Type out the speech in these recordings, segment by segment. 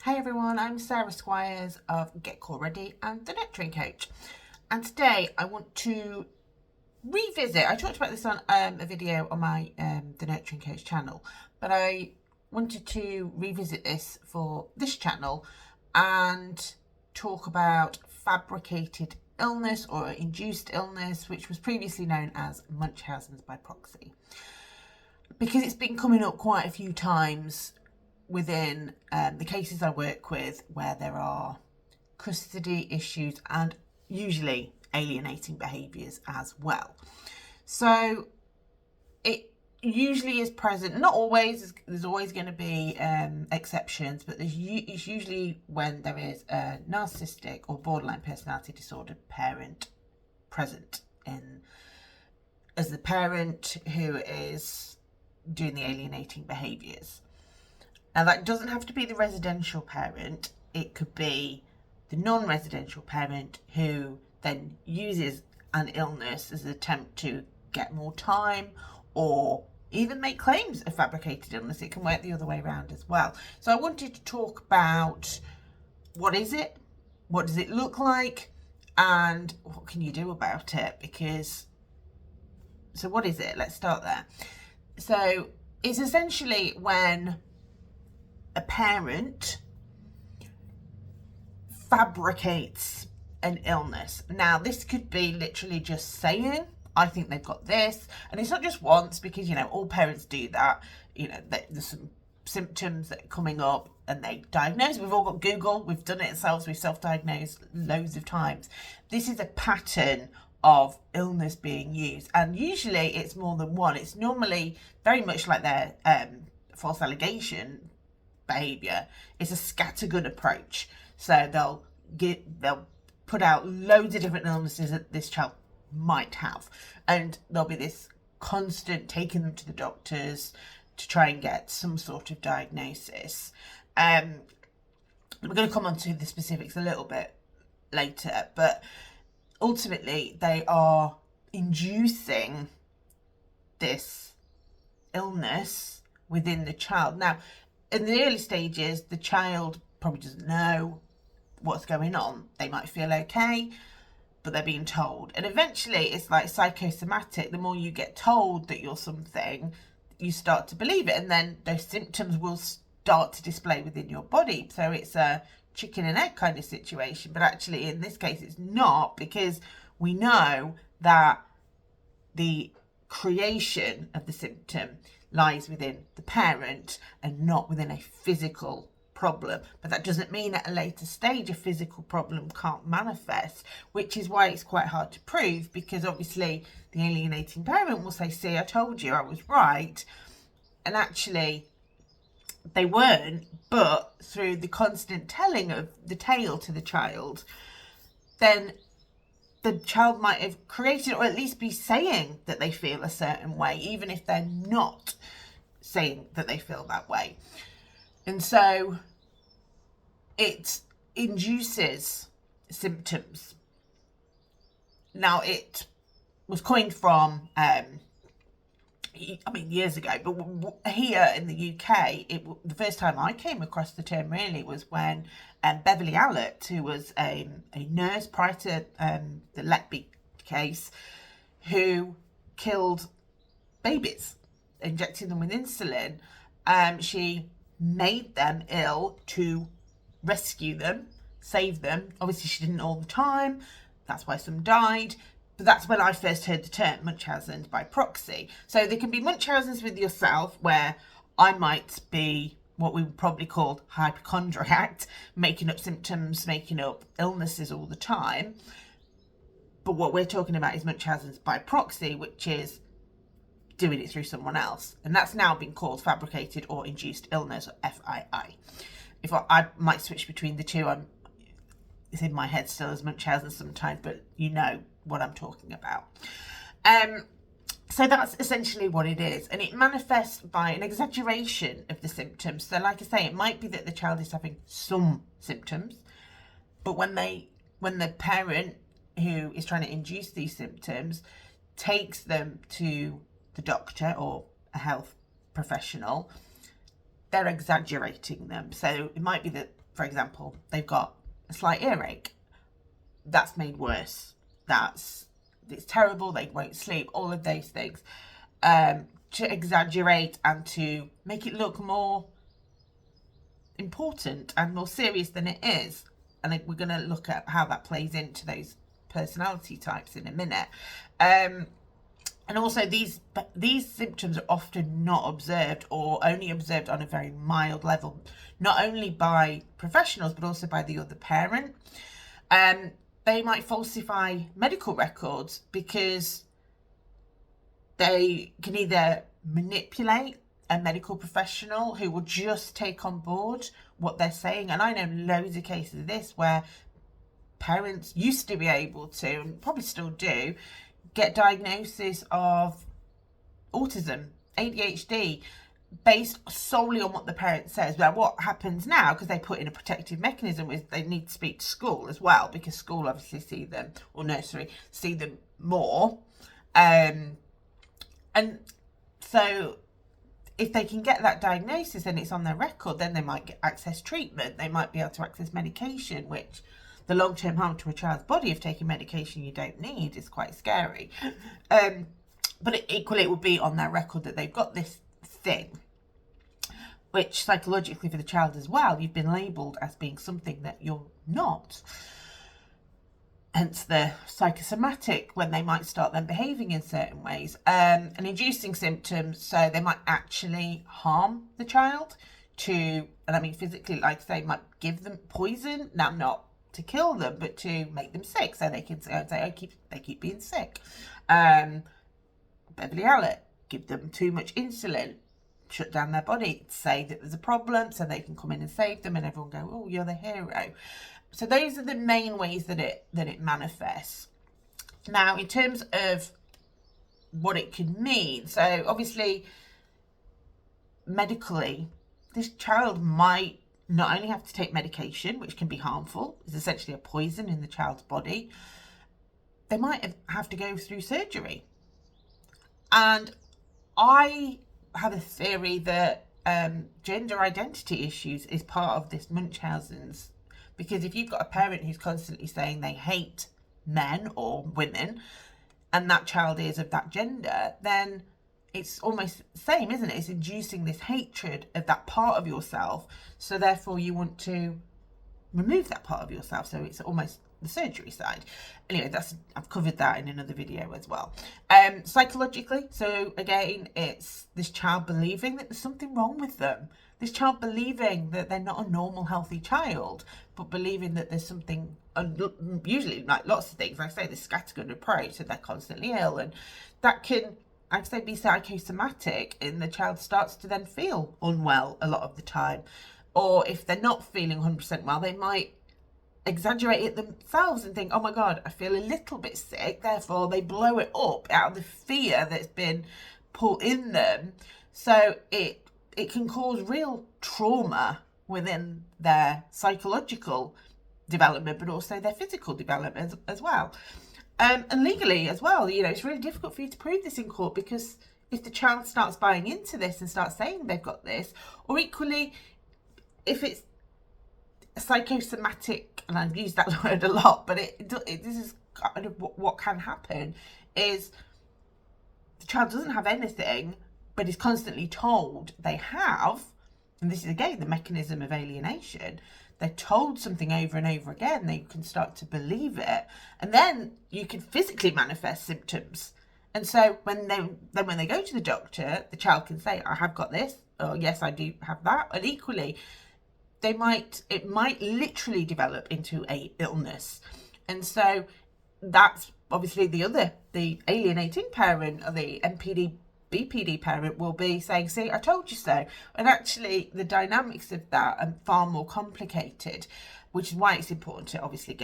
Hey everyone, I'm Sarah Squires of Get Call Ready and the Nurturing Coach. And today I want to revisit, I talked about this on a video on my the Nurturing Coach channel, but I wanted to revisit this for this channel and talk about fabricated illness or induced illness, which was previously known as Munchausen's by proxy. Because it's been coming up quite a few times within the cases I work with where there are custody issues and usually alienating behaviours as well. So it usually is present, not always, there's always going to be exceptions, but it's usually when there is a narcissistic or borderline personality disorder parent present as the parent who is doing the alienating behaviours. Now, that doesn't have to be the residential parent. It could be the non-residential parent who then uses an illness as an attempt to get more time or even make claims of fabricated illness. It can work the other way around as well. So I wanted to talk about what is it, what does it look like, and what can you do about it? So what is it? Let's start there. So it's essentially when a parent fabricates an illness. Now, this could be literally just saying, I think they've got this. And it's not just once, because, all parents do that. There's some symptoms that are coming up and they diagnose. We've all got Google. We've done it ourselves. We've self-diagnosed loads of times. This is a pattern of illness being used. And usually it's more than one. It's normally very much like their false allegation behavior. It's a scattergun approach. So they'll put out loads of different illnesses that this child might have, and there'll be this constant taking them to the doctors to try and get some sort of diagnosis. We're going to come on to the specifics a little bit later, but ultimately they are inducing this illness within the child. Now, in the early stages, the child probably doesn't know what's going on. They might feel okay, but they're being told. And eventually, it's like psychosomatic. The more you get told that you're something, you start to believe it. And then those symptoms will start to display within your body. So it's a chicken and egg kind of situation. But actually, in this case, it's not, because we know that the creation of the symptom lies within the parent and not within a physical problem. But that doesn't mean at a later stage a physical problem can't manifest, which is why it's quite hard to prove, because obviously the alienating parent will say, see, I told you, I was right. And actually they weren't, but through the constant telling of the tale to the child, then the child might have created, or at least be saying that they feel a certain way, even if they're not saying that they feel that way. And so it induces symptoms. Now, it was coined from, years ago, but here in the UK, the first time I came across the term really was when Beverly Allett, who was a nurse prior to the Letby case, who killed babies, injecting them with insulin. She made them ill to rescue them, save them. Obviously, she didn't all the time. That's why some died. But that's when I first heard the term Munchausen's by proxy. So there can be Munchausen's with yourself, where I might be what we would probably call hypochondriac, making up symptoms, making up illnesses all the time. But what we're talking about is Munchausen's by proxy, which is doing it through someone else. And that's now been called fabricated or induced illness, or FII. If I might switch between the two, it's in my head still as Munchausen sometimes, but you know what I'm talking about. So that's essentially what it is. And it manifests by an exaggeration of the symptoms. So like I say, it might be that the child is having some symptoms, but when the parent who is trying to induce these symptoms takes them to the doctor or a health professional, they're exaggerating them. So it might be that for example, they've got a slight earache. That's made worse. It's terrible. They won't sleep. All of those things. To exaggerate and to make it look more important and more serious than it is. And we're going to look at how that plays into those personality types in a minute. And also these symptoms are often not observed, or only observed on a very mild level, not only by professionals but also by the other parent. They might falsify medical records because they can either manipulate a medical professional who will just take on board what they're saying. And I know loads of cases of this where parents used to be able to, and probably still do, get diagnosis of autism, ADHD, based solely on what the parent says. But what happens now, because they put in a protective mechanism, is they need to speak to school as well, because school obviously see them, or nursery see them more. And so if they can get that diagnosis and it's on their record, then they might get access treatment. They might be able to access medication, which the long-term harm to a child's body of taking medication you don't need is quite scary. But equally, it will be on their record that they've got this thing, which psychologically for the child as well, you've been labelled as being something that you're not. Hence the psychosomatic, when they might start then behaving in certain ways. And inducing symptoms, so they might actually harm the child and I mean physically, like say, might give them poison, now not to kill them, but to make them sick, so they can say, they keep being sick. Beverly Allen, give them too much insulin, shut down their body, say that there's a problem, so they can come in and save them, and everyone go, oh, you're the hero. So those are the main ways that it manifests. Now, in terms of what it could mean, so obviously, medically, this child might not only have to take medication, which can be harmful, it's essentially a poison in the child's body, they might have to go through surgery. And I have a theory that gender identity issues is part of this Munchausen's, because if you've got a parent who's constantly saying they hate men or women, and that child is of that gender, then it's almost the same, isn't it? It's inducing this hatred of that part of yourself, so therefore you want to remove that part of yourself. So it's almost the surgery side. Anyway, I've covered that in another video as well. Psychologically, so again, it's this child believing that there's something wrong with them. This child believing that they're not a normal, healthy child, but believing that there's something, usually like lots of things, like I say, the scattergun approach, so they're constantly ill, and that can, I'd say, be psychosomatic, and the child starts to then feel unwell a lot of the time. Or if they're not feeling 100% well, they might exaggerate it themselves and think, oh my God, I feel a little bit sick. Therefore, they blow it up out of the fear that's been put in them. So it can cause real trauma within their psychological development, but also their physical development as well. And legally as well, it's really difficult for you to prove this in court, because if the child starts buying into this and starts saying they've got this, or equally, if it's psychosomatic, and I've used that word a lot, but this is kind of what can happen, is the child doesn't have anything, but is constantly told they have, and this is again the mechanism of alienation. They're told something over and over again, they can start to believe it, and then you can physically manifest symptoms. And so when they go to the doctor, the child can say, I have got this, or yes, I do have that. And equally, it might literally develop into a illness. And so that's obviously the alienating parent, or the NPD BPD parent, will be saying, see, I told you so. And actually the dynamics of that are far more complicated, which is why it's important to obviously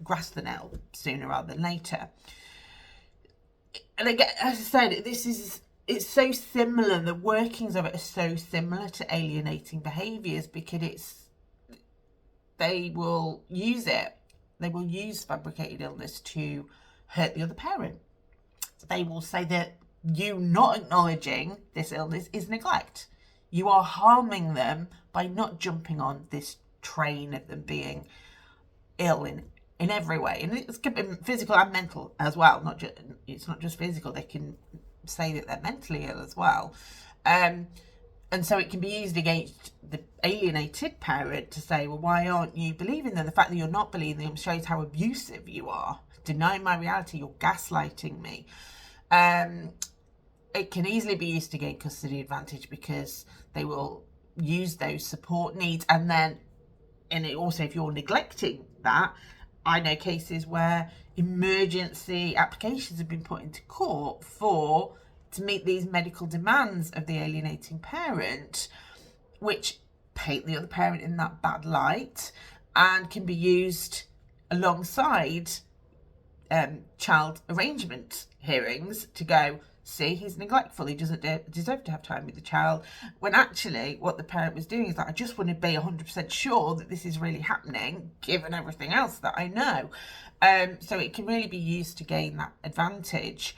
grasp the nail sooner rather than later. And again, as I said, it's so similar, the workings of it are so similar to alienating behaviours, because they will use fabricated illness to hurt the other parent. They will say that you not acknowledging this illness is neglect. You are harming them by not jumping on this train of them being ill in every way, and it's physical and mental as well. It's not just physical. They can say that they're mentally ill as well, and so it can be used against the alienated parent to say, well, why aren't you believing them? The fact that you're not believing them shows how abusive you are, denying my reality, you're gaslighting me. It can easily be used to gain custody advantage, because they will use those support needs, and then, and it also, if you're neglecting that, I know cases where emergency applications have been put into court to meet these medical demands of the alienating parent, which paint the other parent in that bad light, and can be used alongside child arrangement hearings to go, see, he's neglectful, he doesn't deserve to have time with the child, when actually what the parent was doing is like, I just want to be 100% sure that this is really happening, given everything else that I know. So it can really be used to gain that advantage.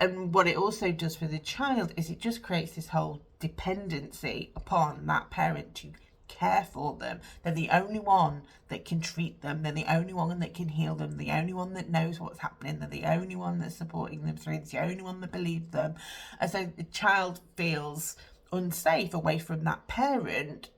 And what it also does for the child is it just creates this whole dependency upon that parent to care for them. They're the only one that can treat them. They're the only one that can heal them. The only one that knows what's happening. They're the only one that's supporting them through. It's the only one that believes them. And so the child feels unsafe away from that parent,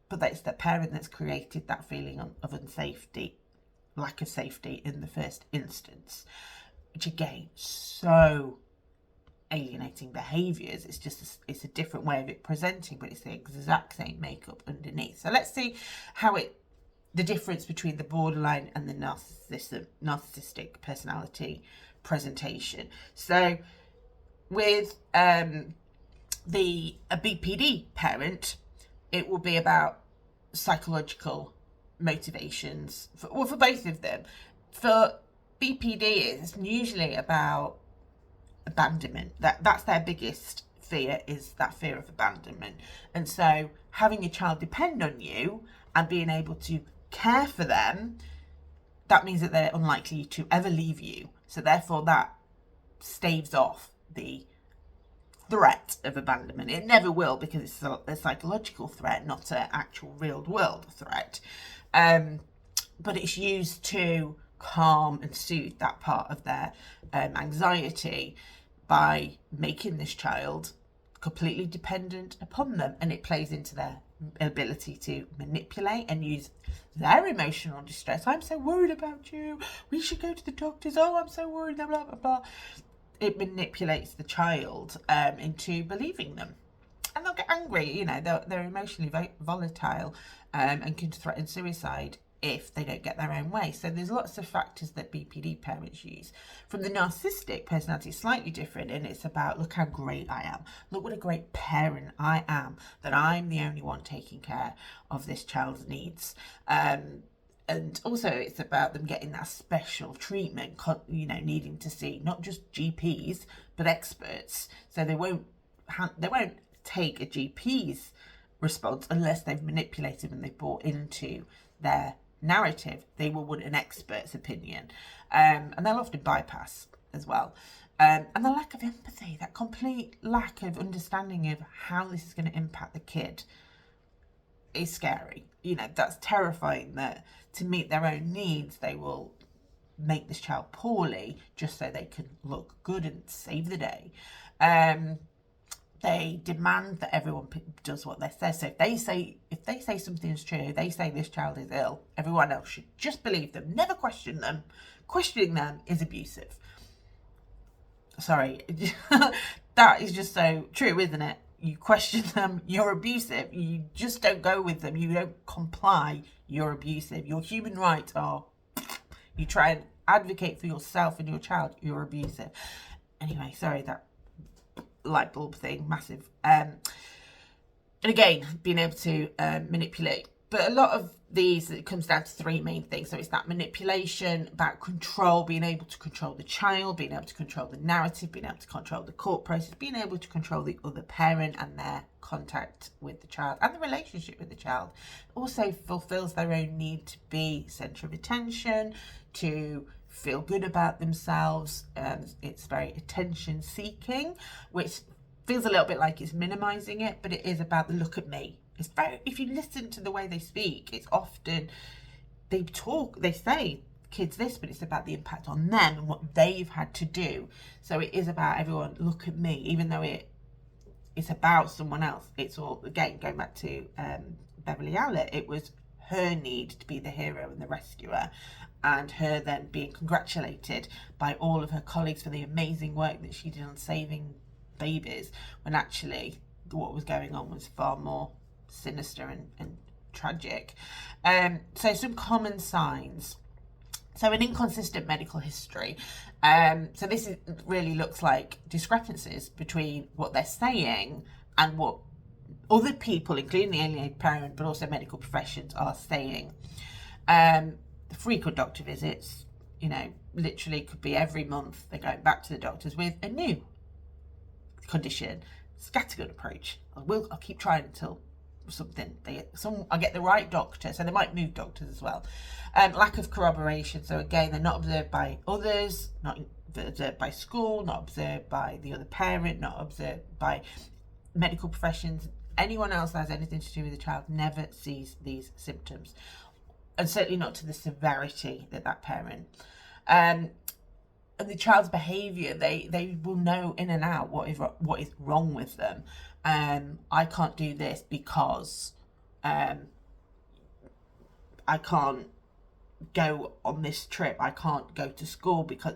but it's the parent that's created that feeling of unsafety, lack of safety in the first instance, which again, so alienating behaviours. It's just it's a different way of it presenting, but it's the exact same makeup underneath. So let's see how the difference between the borderline and the narcissistic personality presentation. So with a BPD parent, it will be about psychological motivations for both of them. For BPD, it's usually about abandonment. That's their biggest fear, is that fear of abandonment. And so having your child depend on you and being able to care for them, that means that they're unlikely to ever leave you. So therefore that staves off the threat of abandonment. It never will, because it's a psychological threat, not an actual real world threat. But it's used to calm and soothe that part of their anxiety by making this child completely dependent upon them, and it plays into their ability to manipulate and use their emotional distress. I'm so worried about you, we should go to the doctors, oh, I'm so worried, blah blah blah blah. It manipulates the child into believing them, and they'll get angry. You know, they're emotionally volatile and can threaten suicide if they don't get their own way. So there's lots of factors that BPD parents use. From the narcissistic personality, it's slightly different, and it's about, look how great I am. Look what a great parent I am, that I'm the only one taking care of this child's needs. And also it's about them getting that special treatment, you know, needing to see not just GPs, but experts. So they won't take a GP's response unless they've manipulated and they've bought into their narrative. They will want an expert's opinion, and they'll often bypass as well. And the lack of empathy, that complete lack of understanding of how this is going to impact the kid, is scary. You know, that's terrifying, that to meet their own needs they will make this child poorly just so they can look good and save the day. They demand that everyone does what they say. So if they say something is true, they say this child is ill, everyone else should just believe them, never question them. Questioning them is abusive. Sorry, that is just so true, isn't it? You question them, you're abusive. You just don't go with them, you don't comply, you're abusive. Your human rights are, you try and advocate for yourself and your child, you're abusive. Anyway, sorry, that light bulb thing, massive. And again, being able to manipulate. But a lot of these, it comes down to three main things. So it's that manipulation, about control, being able to control the child, being able to control the narrative, being able to control the court process, being able to control the other parent and their contact with the child and the relationship with the child. Also fulfills their own need to be centre of attention, to feel good about themselves. It's very attention seeking, which feels a little bit like it's minimizing it, but it is about the look at me. It's very, if you listen to the way they speak, it's often, they say kids this, but it's about the impact on them and what they've had to do. So it is about everyone, look at me, even though it's about someone else. It's all, again, going back to Beverly Allen, it was her need to be the hero and the rescuer, and her then being congratulated by all of her colleagues for the amazing work that she did on saving babies, when actually what was going on was far more sinister and tragic. So some common signs. So an inconsistent medical history. So this really looks like discrepancies between what they're saying and what other people, including the alienated parent, but also medical professions, are saying. Frequent doctor visits, literally could be every month they're going back to the doctors with a new condition. Scattergun approach. I'll keep trying until I get the right doctor. So they might move doctors as well. Lack of corroboration. So again, they're not observed by others, not observed by school, not observed by the other parent, not observed by medical professions. Anyone else that has anything to do with the child never sees these symptoms, and certainly not to the severity that parent. And the child's behaviour, they will know in and out what is wrong with them. I can't do this because I can't go on this trip. I can't go to school because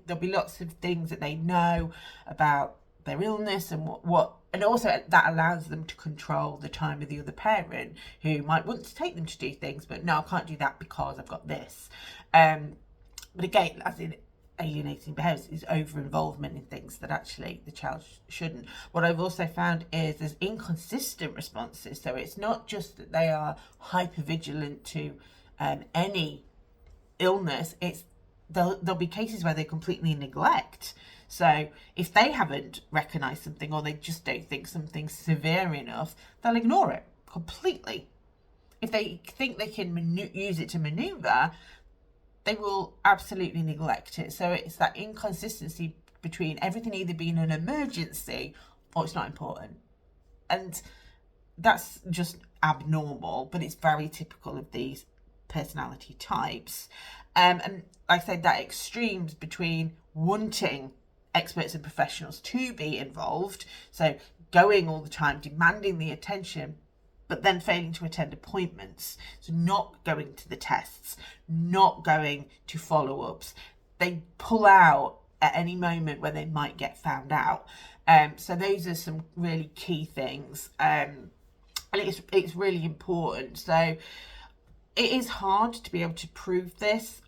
there'll be lots of things that they know about their illness and what. And also that allows them to control the time of the other parent, who might want to take them to do things, but no, I can't do that because I've got this. But again, as in alienating behaviours, is over-involvement in things that actually the child shouldn't. What I've also found is there's inconsistent responses. So it's not just that they are hyper-vigilant to any illness, it's there'll be cases where they completely neglect. So if they haven't recognised something, or they just don't think something's severe enough, they'll ignore it completely. If they think they can use it to manoeuvre, they will absolutely neglect it. So it's that inconsistency between everything either being an emergency or it's not important. And that's just abnormal, but it's very typical of these personality types. And like I said, that extremes between wanting experts and professionals to be involved, so going all the time, demanding the attention, but then failing to attend appointments. So not going to the tests, not going to follow-ups. They pull out at any moment where they might get found out. So those are some really key things. And it's really important. So it is hard to be able to prove this.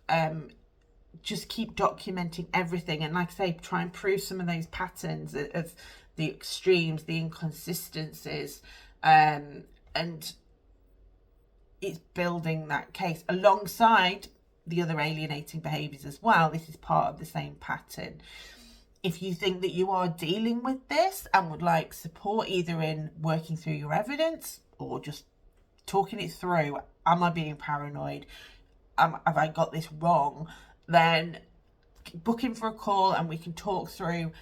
Just keep documenting everything, and like I say, try and prove some of those patterns of the extremes, the inconsistencies, and it's building that case alongside the other alienating behaviours as well. This is part of the same pattern. If you think that you are dealing with this and would like support either in working through your evidence or just talking it through, am I being paranoid? Have I got this wrong? Then book in for a call and we can talk through,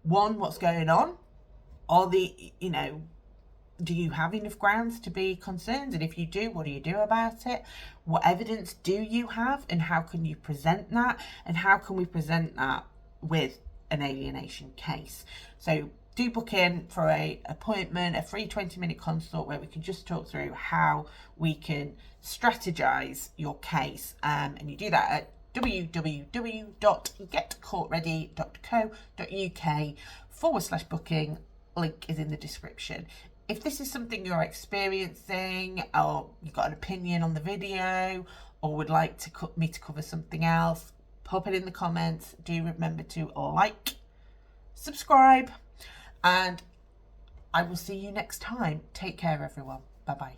one, what's going on, do you have enough grounds to be concerned? And if you do, what do you do about it? What evidence do you have, and how can you present that? And how can we present that with an alienation case? So do book in for a appointment, a free 20-minute consult where we can just talk through how we can strategize your case. And you do that at www.getcourtready.co.uk/booking. Link is in the description. If this is something you're experiencing, or you've got an opinion on the video, or would like me to cover something else, pop it in the comments. Do remember to like, subscribe, and I will see you next time. Take care, everyone. Bye-bye.